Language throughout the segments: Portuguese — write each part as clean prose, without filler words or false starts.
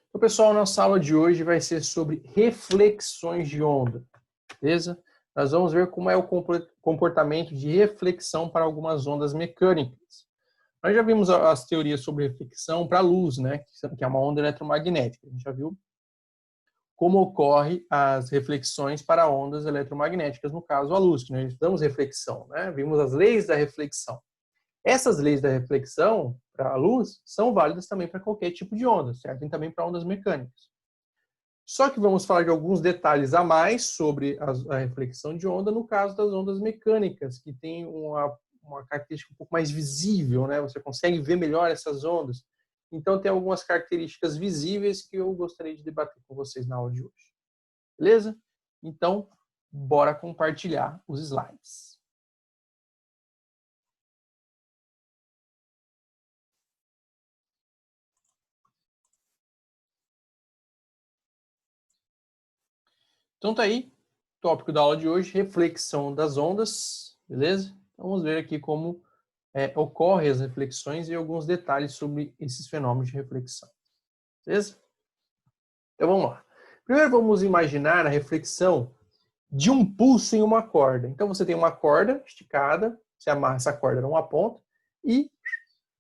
Então, pessoal, nossa aula de hoje vai ser sobre reflexões de onda, beleza? Nós vamos ver como é o comportamento de reflexão para algumas ondas mecânicas. Nós já vimos as teorias sobre reflexão para a luz, né? Que é uma onda eletromagnética. A gente já viu como ocorre as reflexões para ondas eletromagnéticas, no caso a luz, que nós estudamos reflexão, né? Vimos as leis da reflexão. Essas leis da reflexão para a luz são válidas também para qualquer tipo de onda, certo? E também para ondas mecânicas. Só que vamos falar de alguns detalhes a mais sobre a reflexão de onda no caso das ondas mecânicas, que tem uma característica um pouco mais visível, né? Você consegue ver melhor essas ondas. Então tem algumas características visíveis que eu gostaria de debater com vocês na aula de hoje. Beleza? Então, bora compartilhar os slides. Então tá aí, tópico da aula de hoje, reflexão das ondas, beleza? Então, vamos ver aqui como ocorrem as reflexões e alguns detalhes sobre esses fenômenos de reflexão, beleza? Então vamos lá. Primeiro vamos imaginar a reflexão de um pulso em uma corda. Então você tem uma corda esticada, você amarra essa corda numa ponta e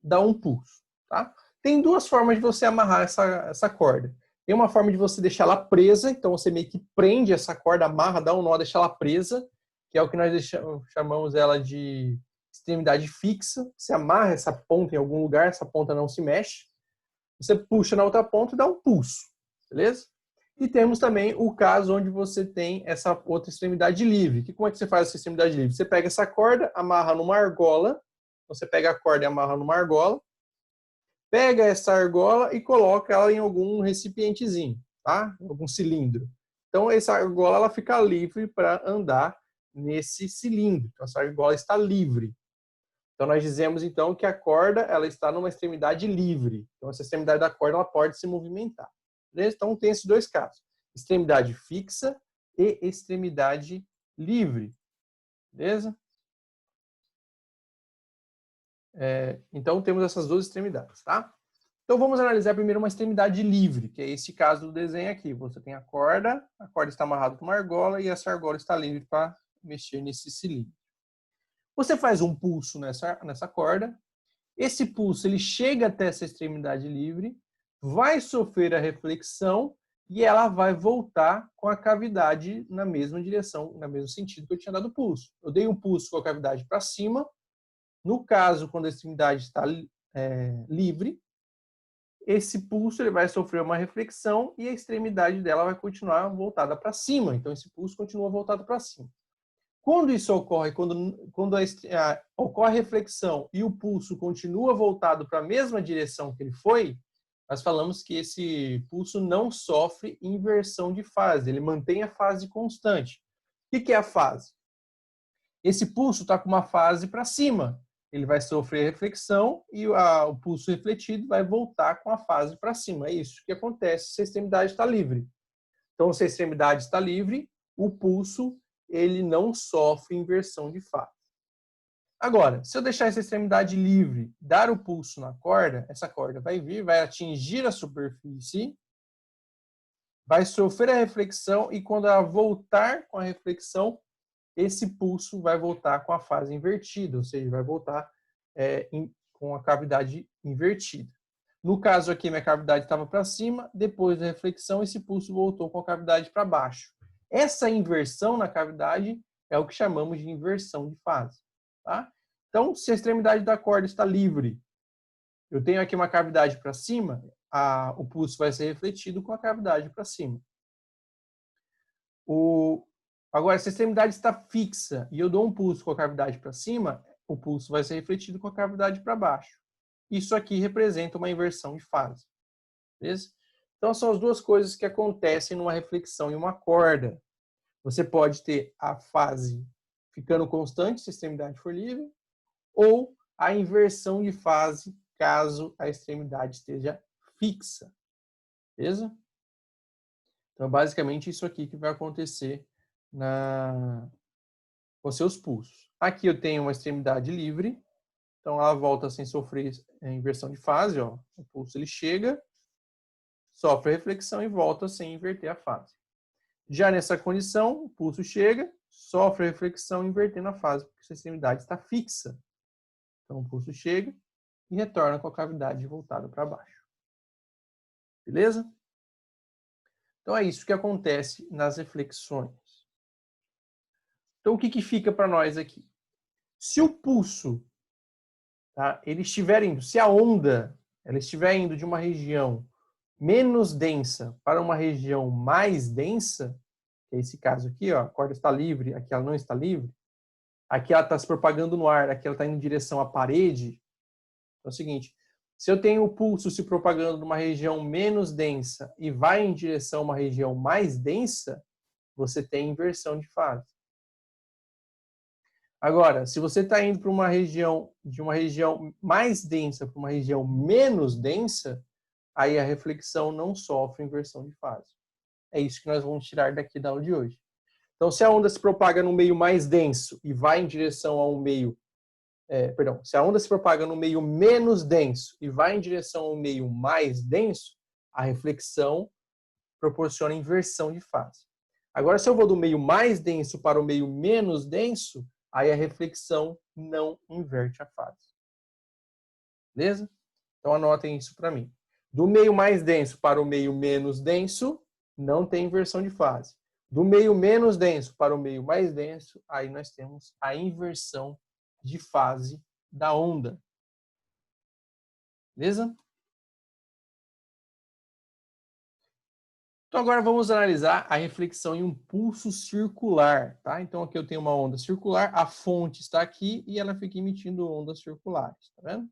dá um pulso, tá? Tem duas formas de você amarrar essa corda. Tem uma forma de você deixar ela presa, então você meio que prende essa corda, amarra, dá um nó, deixa ela presa, que é o que nós chamamos ela de extremidade fixa. Você amarra essa ponta em algum lugar, essa ponta não se mexe. Você puxa na outra ponta e dá um pulso, beleza? E temos também o caso onde você tem essa outra extremidade livre. Como é que você faz essa extremidade livre? Você pega essa corda, amarra numa argola, você pega a corda e amarra numa argola, pega essa argola e coloca ela em algum recipientezinho, tá? Algum cilindro. Então, essa argola ela fica livre para andar nesse cilindro. Então, essa argola está livre. Então, nós dizemos, então, que a corda ela está numa extremidade livre. Então, essa extremidade da corda ela pode se movimentar. Beleza? Então, tem esses dois casos. Extremidade fixa e extremidade livre. Beleza? Então, temos essas duas extremidades, tá? Então, vamos analisar primeiro uma extremidade livre, que é esse caso do desenho aqui. Você tem a corda está amarrada com uma argola e essa argola está livre para mexer nesse cilindro. Você faz um pulso nessa corda. Esse pulso ele chega até essa extremidade livre, vai sofrer a reflexão e ela vai voltar com a cavidade na mesma direção, no mesmo sentido que eu tinha dado o pulso. Eu dei um pulso com a cavidade para cima. No caso, quando a extremidade está livre, esse pulso ele vai sofrer uma reflexão e a extremidade dela vai continuar voltada para cima. Então, esse pulso continua voltado para cima. Quando isso ocorre, quando ocorre a reflexão e o pulso continua voltado para a mesma direção que ele foi, nós falamos que esse pulso não sofre inversão de fase, ele mantém a fase constante. O que é a fase? Esse pulso está com uma fase para cima, ele vai sofrer reflexão e o pulso refletido vai voltar com a fase para cima. É isso que acontece se a extremidade está livre. Então, se a extremidade está livre, o pulso ele não sofre inversão de fase. Agora, se eu deixar essa extremidade livre, dar o pulso na corda, essa corda vai vir, vai atingir a superfície, vai sofrer a reflexão e quando ela voltar com a reflexão, esse pulso vai voltar com a fase invertida, ou seja, vai voltar com a cavidade invertida. No caso aqui, minha cavidade estava para cima, depois da reflexão, esse pulso voltou com a cavidade para baixo. Essa inversão na cavidade é o que chamamos de inversão de fase. Tá? Então, se a extremidade da corda está livre, eu tenho aqui uma cavidade para cima, o pulso vai ser refletido com a cavidade para cima. Agora, se a extremidade está fixa e eu dou um pulso com a cavidade para cima, o pulso vai ser refletido com a cavidade para baixo. Isso aqui representa uma inversão de fase. Beleza? Então, são as duas coisas que acontecem numa reflexão em uma corda. Você pode ter a fase ficando constante se a extremidade for livre, ou a inversão de fase caso a extremidade esteja fixa. Beleza? Então, basicamente, isso aqui que vai acontecer com seus pulsos. Aqui eu tenho uma extremidade livre, então ela volta sem sofrer inversão de fase. Ó. O pulso ele chega, sofre a reflexão e volta sem inverter a fase. Já nessa condição, o pulso chega, sofre a reflexão invertendo a fase, porque a extremidade está fixa. Então, o pulso chega e retorna com a cavidade voltada para baixo. Beleza? Então, é isso que acontece nas reflexões. Então, o que fica para nós aqui? Se o pulso, tá, ele estiver indo, se a onda ela estiver indo de uma região menos densa para uma região mais densa, que é esse caso aqui, ó, a corda está livre, aqui ela não está livre, aqui ela está se propagando no ar, aqui ela está indo em direção à parede. Então é o seguinte, se eu tenho o pulso se propagando numa região menos densa e vai em direção a uma região mais densa, você tem inversão de fase. Agora, se você está indo para uma região, de uma região mais densa para uma região menos densa, aí a reflexão não sofre inversão de fase. É isso que nós vamos tirar daqui da aula de hoje. Então, se a onda se propaga no meio mais denso e vai em direção a um meio... se a onda se propaga no meio menos denso e vai em direção a um meio mais denso, a reflexão proporciona inversão de fase. Agora, se eu vou do meio mais denso para o meio menos denso, aí a reflexão não inverte a fase. Beleza? Então, anotem isso para mim. Do meio mais denso para o meio menos denso, não tem inversão de fase. Do meio menos denso para o meio mais denso, aí nós temos a inversão de fase da onda. Beleza? Então agora vamos analisar a reflexão em um pulso circular, tá? Então aqui eu tenho uma onda circular, a fonte está aqui e ela fica emitindo ondas circulares, tá vendo?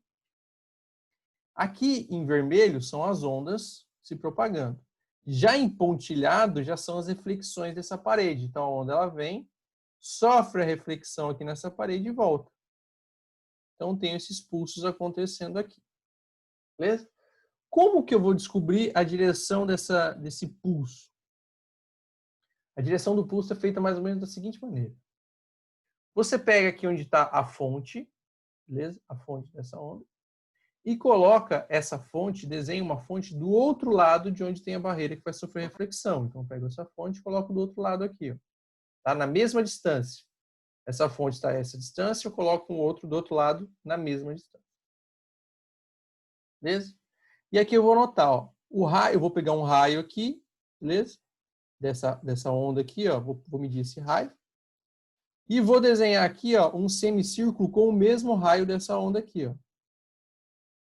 Aqui em vermelho são as ondas se propagando. Já em pontilhado já são as reflexões dessa parede. Então a onda ela vem, sofre a reflexão aqui nessa parede e volta. Então tem esses pulsos acontecendo aqui. Beleza? Como que eu vou descobrir a direção desse pulso? A direção do pulso é feita mais ou menos da seguinte maneira. Você pega aqui onde está a fonte, beleza? A fonte dessa onda. E coloca essa fonte, desenha uma fonte do outro lado de onde tem a barreira que vai sofrer reflexão. Então, eu pego essa fonte e coloco do outro lado aqui. Ó. Tá na mesma distância. Essa fonte está a essa distância, eu coloco um outro do outro lado na mesma distância. Beleza? E aqui eu vou anotar, ó, o raio, eu vou pegar um raio aqui, beleza? Dessa onda aqui, ó, vou medir esse raio. E vou desenhar aqui, ó, um semicírculo com o mesmo raio dessa onda aqui, ó.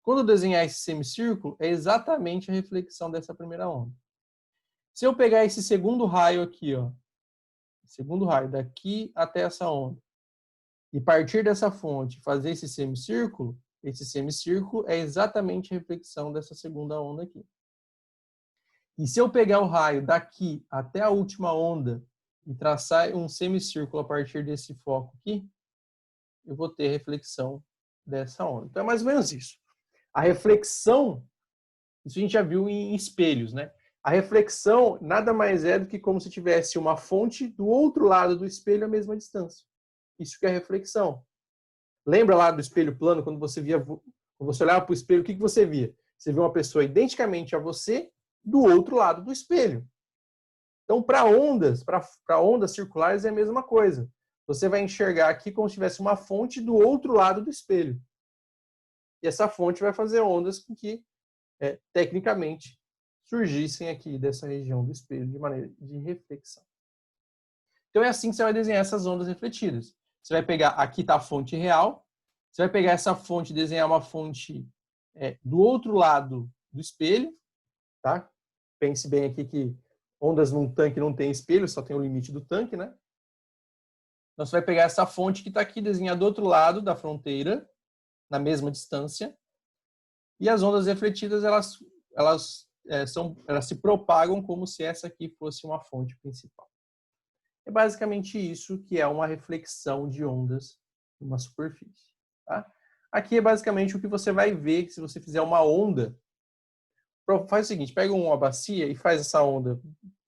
Quando eu desenhar esse semicírculo, é exatamente a reflexão dessa primeira onda. Se eu pegar esse segundo raio aqui, ó, segundo raio daqui até essa onda, e partir dessa fonte fazer esse semicírculo é exatamente a reflexão dessa segunda onda aqui. E se eu pegar o raio daqui até a última onda e traçar um semicírculo a partir desse foco aqui, eu vou ter reflexão dessa onda. Então é mais ou menos isso. A reflexão, isso a gente já viu em espelhos, né? A reflexão nada mais é do que como se tivesse uma fonte do outro lado do espelho à mesma distância. Isso que é reflexão. Lembra lá do espelho plano, quando você olhava para o espelho, o que você via? Você via uma pessoa identicamente a você do outro lado do espelho. Então, para ondas circulares é a mesma coisa. Você vai enxergar aqui como se tivesse uma fonte do outro lado do espelho. E essa fonte vai fazer ondas que, tecnicamente, surgissem aqui dessa região do espelho de maneira de reflexão. Então, é assim que você vai desenhar essas ondas refletidas. Você vai pegar, aqui está a fonte real, você vai pegar essa fonte e desenhar uma fonte do outro lado do espelho, tá? Pense bem aqui que ondas num tanque não tem espelho, só tem o limite do tanque, né? Então, você vai pegar essa fonte que está aqui desenhada do outro lado da fronteira, na mesma distância, e as ondas refletidas, elas se propagam como se essa aqui fosse uma fonte principal. É basicamente isso que é uma reflexão de ondas numa superfície. Tá? Aqui é basicamente o que você vai ver se você fizer uma onda. Faz o seguinte, pega uma bacia e faz essa onda,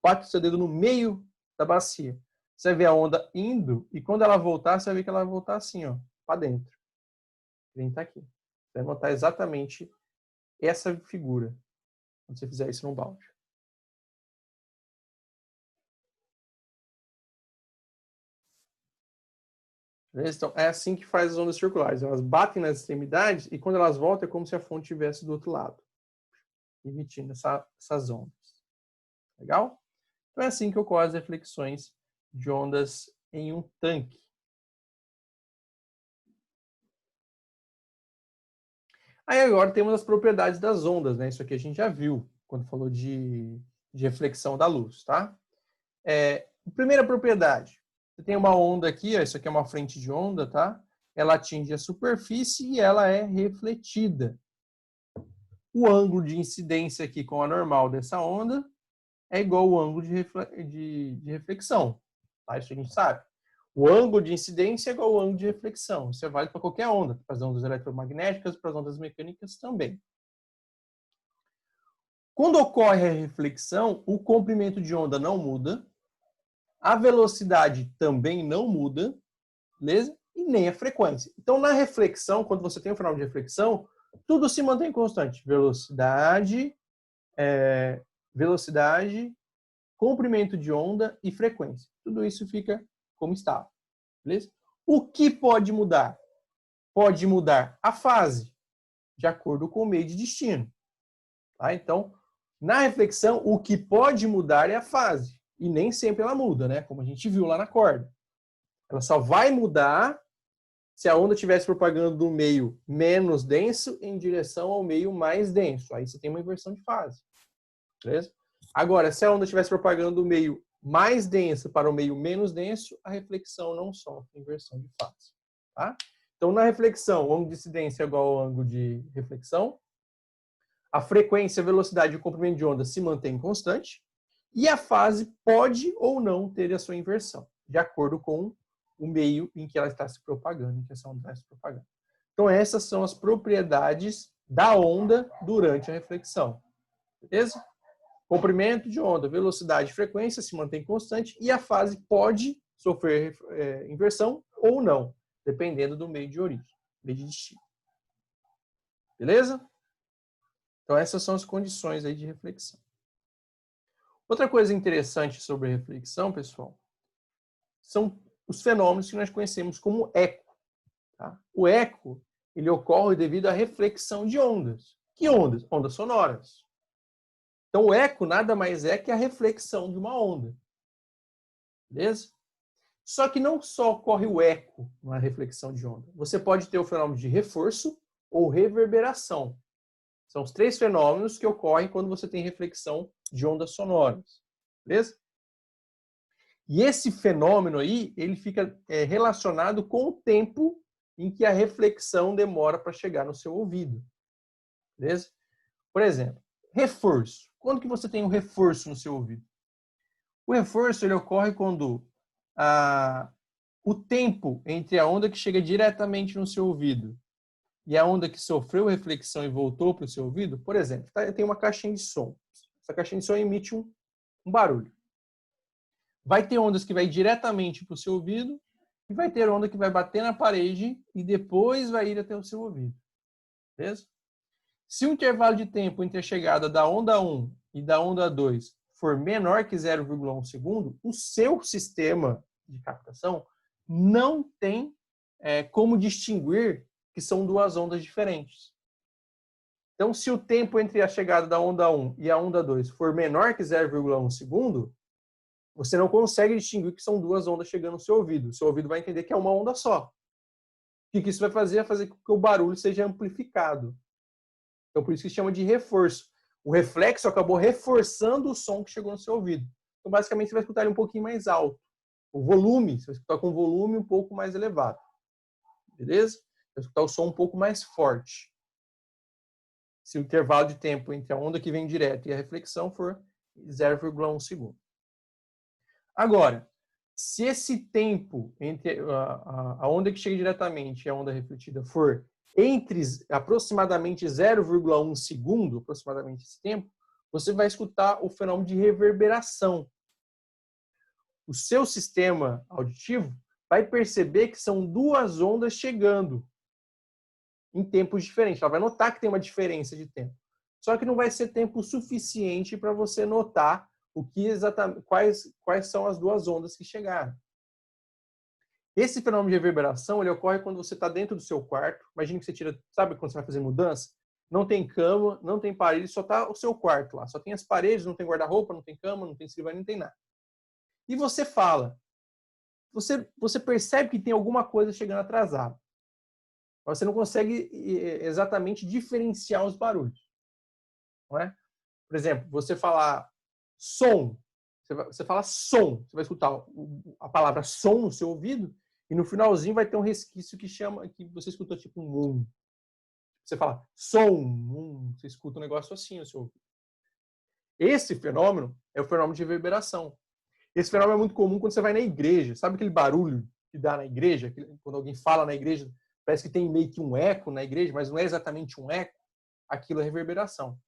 bate o seu dedo no meio da bacia. Você vai ver a onda indo e quando ela voltar, você vai ver que ela vai voltar assim, ó, para dentro. Vem tá aqui. Você vai notar exatamente essa figura. quando você fizer isso no balde. Beleza? Então, é assim que faz as ondas circulares. Elas batem nas extremidades e quando elas voltam é como se a fonte estivesse do outro lado, emitindo essas ondas. Legal? Então é assim que ocorrem as reflexões de ondas em um tanque. Aí agora temos as propriedades das ondas, né? Isso aqui a gente já viu quando falou de reflexão da luz, tá? Primeira propriedade, você tem uma onda aqui, ó, isso aqui é uma frente de onda, tá? Ela atinge a superfície e ela é refletida. O ângulo de incidência aqui com a normal dessa onda é igual ao ângulo de reflexão, tá? Isso a gente sabe. O ângulo de incidência é igual ao ângulo de reflexão. Isso é válido para qualquer onda, para as ondas eletromagnéticas, para as ondas mecânicas também. Quando ocorre a reflexão, o comprimento de onda não muda, a velocidade também não muda, beleza? E nem a frequência. Então, na reflexão, quando você tem um fenômeno de reflexão, tudo se mantém constante. Velocidade, comprimento de onda e frequência. Tudo isso fica como estava. Beleza? O que pode mudar? Pode mudar a fase, de acordo com o meio de destino. Tá? Então, na reflexão, o que pode mudar é a fase. E nem sempre ela muda, né? Como a gente viu lá na corda. Ela só vai mudar se a onda estivesse propagando do meio menos denso em direção ao meio mais denso. Aí você tem uma inversão de fase. Beleza? Agora, se a onda estivesse propagando do meio mais denso para o meio menos denso, a reflexão não sofre inversão de fase. Tá? Então, na reflexão, o ângulo de incidência é igual ao ângulo de reflexão. A frequência, a velocidade e o comprimento de onda se mantém constante. E a fase pode ou não ter a sua inversão, de acordo com o meio em que ela está se propagando, em que essa onda está se propagando. Então, essas são as propriedades da onda durante a reflexão. Beleza? Comprimento de onda, velocidade e frequência se mantém constante e a fase pode sofrer inversão ou não, dependendo do meio de origem, meio de destino. Beleza? Então, essas são as condições aí de reflexão. Outra coisa interessante sobre a reflexão, pessoal, são os fenômenos que nós conhecemos como eco. Tá? O eco, ele ocorre devido à reflexão de ondas. Que ondas? Ondas sonoras. Então, o eco nada mais é que a reflexão de uma onda. Beleza? Só que não só ocorre o eco na reflexão de onda. Você pode ter o fenômeno de reforço ou reverberação. São os três fenômenos que ocorrem quando você tem reflexão de ondas sonoras. Beleza? E esse fenômeno aí, ele fica relacionado com o tempo em que a reflexão demora para chegar no seu ouvido. Beleza? Por exemplo, reforço. Quando que você tem um reforço no seu ouvido? O reforço ele ocorre quando o tempo entre a onda que chega diretamente no seu ouvido e a onda que sofreu reflexão e voltou para o seu ouvido, por exemplo, tem uma caixinha de som. Essa caixinha de som emite um barulho. Vai ter ondas que vai diretamente para o seu ouvido e vai ter onda que vai bater na parede e depois vai ir até o seu ouvido. Beleza? Se o intervalo de tempo entre a chegada da onda 1 e da onda 2 for menor que 0,1 segundo, o seu sistema de captação não tem como distinguir que são duas ondas diferentes. Então, se o tempo entre a chegada da onda 1 e a onda 2 for menor que 0,1 segundo, você não consegue distinguir que são duas ondas chegando no seu ouvido. O seu ouvido vai entender que é uma onda só. O que isso vai fazer? É fazer com que o barulho seja amplificado. Então, por isso que se chama de reforço. O reflexo acabou reforçando o som que chegou no seu ouvido. Então, basicamente, você vai escutar ele um pouquinho mais alto. O volume, você vai escutar com um volume um pouco mais elevado. Beleza? Você vai escutar o som um pouco mais forte. Se o intervalo de tempo entre a onda que vem direto e a reflexão for 0,1 segundo. Agora, se esse tempo entre a onda que chega diretamente e a onda refletida for entre aproximadamente 0,1 segundo, aproximadamente esse tempo, você vai escutar o fenômeno de reverberação. O seu sistema auditivo vai perceber que são duas ondas chegando em tempos diferentes. Ela vai notar que tem uma diferença de tempo. Só que não vai ser tempo suficiente para você notar o que exatamente, quais são as duas ondas que chegaram. Esse fenômeno de reverberação, ele ocorre quando você está dentro do seu quarto. Imagina que você tira, sabe quando você vai fazer mudança? Não tem cama, não tem parede, só está o seu quarto lá. Só tem as paredes, não tem guarda-roupa, não tem cama, não tem escrivania, não tem nada. E você fala. Você percebe que tem alguma coisa chegando atrasada. Mas você não consegue exatamente diferenciar os barulhos. Não é? Por exemplo, você falar som. Você fala som. Você vai escutar a palavra som no seu ouvido e no finalzinho vai ter um resquício que você escuta tipo um. Você fala som. Você escuta um negócio assim no seu ouvido. Esse fenômeno é o fenômeno de reverberação. Esse fenômeno é muito comum quando você vai na igreja. Sabe aquele barulho que dá na igreja? Quando alguém fala na igreja, parece que tem meio que um eco na igreja, mas não é exatamente um eco. Aquilo é reverberação.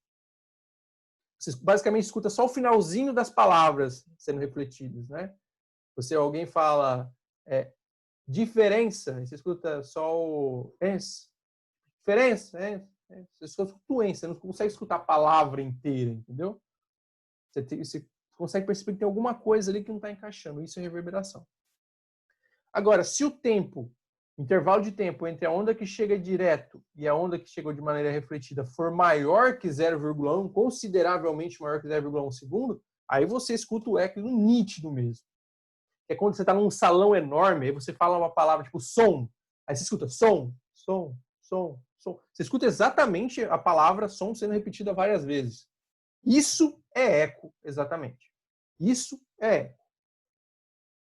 Você basicamente escuta só o finalzinho das palavras sendo refletidas, né? Alguém fala diferença, você escuta só o diferença, você escuta fluência, você não consegue escutar a palavra inteira, entendeu? Você consegue perceber que tem alguma coisa ali que não está encaixando. Isso é reverberação. Agora, se o intervalo de tempo entre a onda que chega direto e a onda que chegou de maneira refletida for maior que 0,1, consideravelmente maior que 0,1 segundo, aí você escuta o eco nítido mesmo. É quando você está num salão enorme, aí você fala uma palavra tipo som, aí você escuta som, som, som, som. Você escuta exatamente a palavra som sendo repetida várias vezes. Isso é eco, exatamente. Isso é eco.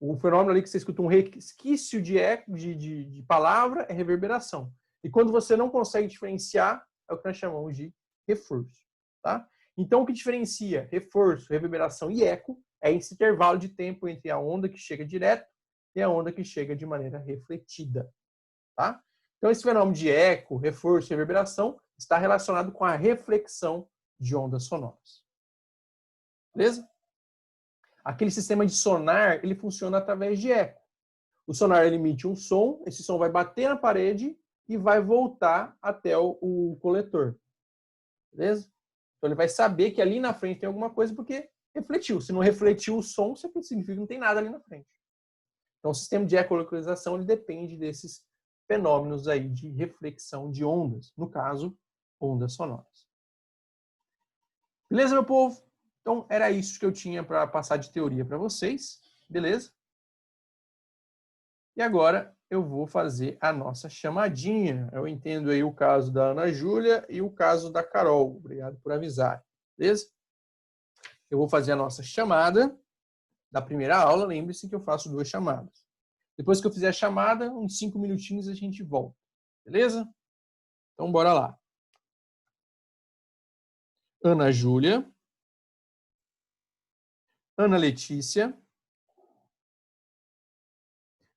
O fenômeno ali que você escuta um resquício de eco, de palavra, é reverberação. E quando você não consegue diferenciar, é o que nós chamamos de reforço. Tá? Então, o que diferencia reforço, reverberação e eco é esse intervalo de tempo entre a onda que chega direto e a onda que chega de maneira refletida. Tá? Então, esse fenômeno de eco, reforço e reverberação está relacionado com a reflexão de ondas sonoras. Beleza? Aquele sistema de sonar, ele funciona através de eco. O sonar ele emite um som, esse som vai bater na parede e vai voltar até o coletor. Beleza? Então ele vai saber que ali na frente tem alguma coisa porque refletiu. Se não refletiu o som, significa que não tem nada ali na frente. Então o sistema de ecolocalização ele depende desses fenômenos aí de reflexão de ondas, no caso, ondas sonoras. Beleza, meu povo? Então, era isso que eu tinha para passar de teoria para vocês, beleza? E agora eu vou fazer a nossa chamadinha. Eu entendo aí o caso da Ana Júlia e o caso da Carol. Obrigado por avisar, beleza? Eu vou fazer a nossa chamada da primeira aula. Lembre-se que eu faço 2 chamadas. Depois que eu fizer a chamada, uns 5 minutinhos a gente volta, beleza? Então, bora lá. Ana Júlia. Ana Letícia.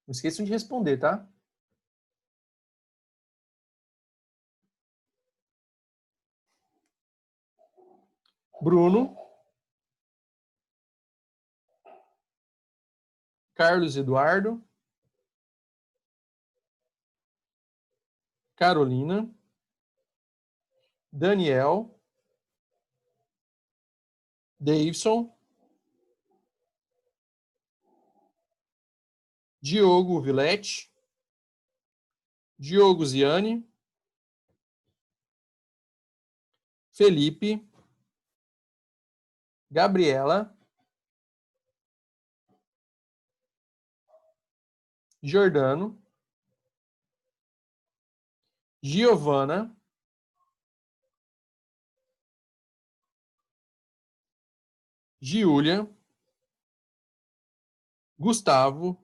Não esqueçam de responder, tá? Bruno. Carlos Eduardo. Carolina. Daniel. Davidson. Diogo Villette. Diogo Ziani. Felipe. Gabriela. Jordano. Giovana. Giulia. Gustavo.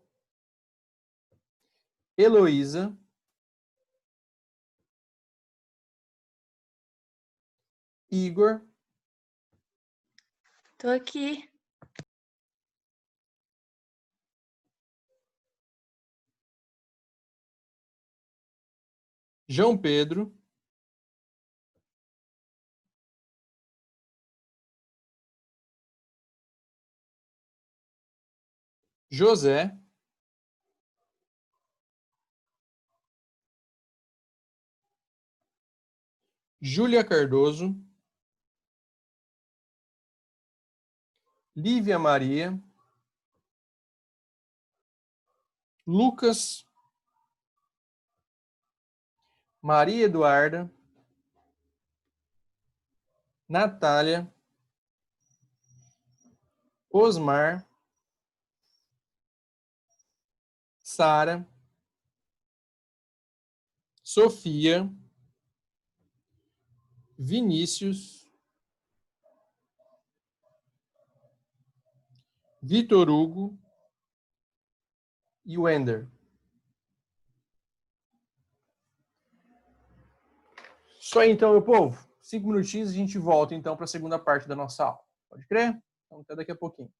Heloísa. Igor. Tô aqui. João Pedro. José. Júlia Cardoso. Lívia Maria, Lucas, Maria Eduarda, Natália, Osmar, Sara, Sofia, Vinícius, Vitor Hugo e Wender. Isso aí então, meu povo. 5 minutinhos e a gente volta então para a segunda parte da nossa aula. Pode crer? Então até daqui a pouquinho.